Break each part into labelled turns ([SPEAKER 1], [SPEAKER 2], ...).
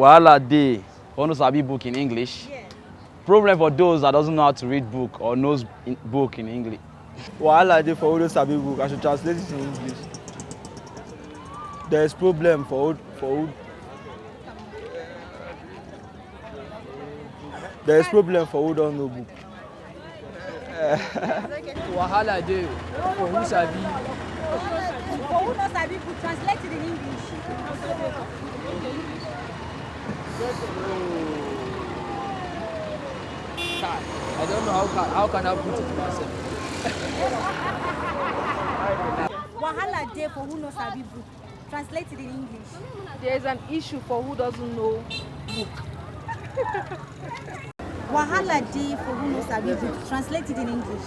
[SPEAKER 1] Wahala dey for no sabi book in English.
[SPEAKER 2] Yeah.
[SPEAKER 1] Problem for those that doesn't know how to read book or knows book in English.
[SPEAKER 3] Wahala dey for who no sabi book. I should translate it in English. There is problem there is problem for who don't know book.
[SPEAKER 4] Wahala dey for who sabi.
[SPEAKER 2] For who knows sabi book, translate it in English.
[SPEAKER 4] I don't know how can I put it myself.
[SPEAKER 2] Wahala dey for who knows sabi book, translate it in English.
[SPEAKER 5] There is an issue for who doesn't know book.
[SPEAKER 2] Wahala dey for who knows sabi book, translate it in English.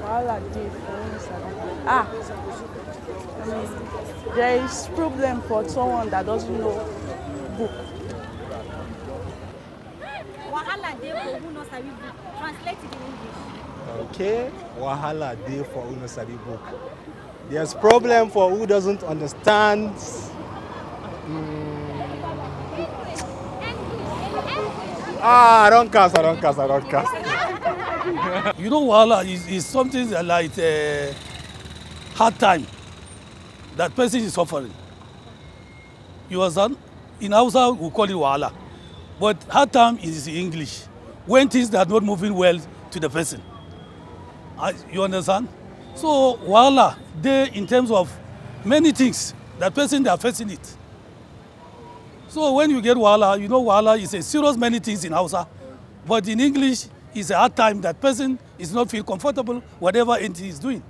[SPEAKER 5] Wahala dey for who knows sabi book. There is problem for someone that doesn't know book.
[SPEAKER 2] Wahala dey for who knows sabi book, translate it in English.
[SPEAKER 6] Okay, wahala dey for who no sabi book. There's problem for who doesn't understand. I don't cast.
[SPEAKER 7] You know, wahala is something like hard time that person is suffering. You understand? In Hausa, we call it wahala. But hard time is in English. When things are not moving well to the person. You understand? So wahala, they in terms of many things, that person they are facing it. So when you get wahala, you know wahala is a serious many things in Hausa. But in English, it's a hard time that person is not feel comfortable, whatever he is doing.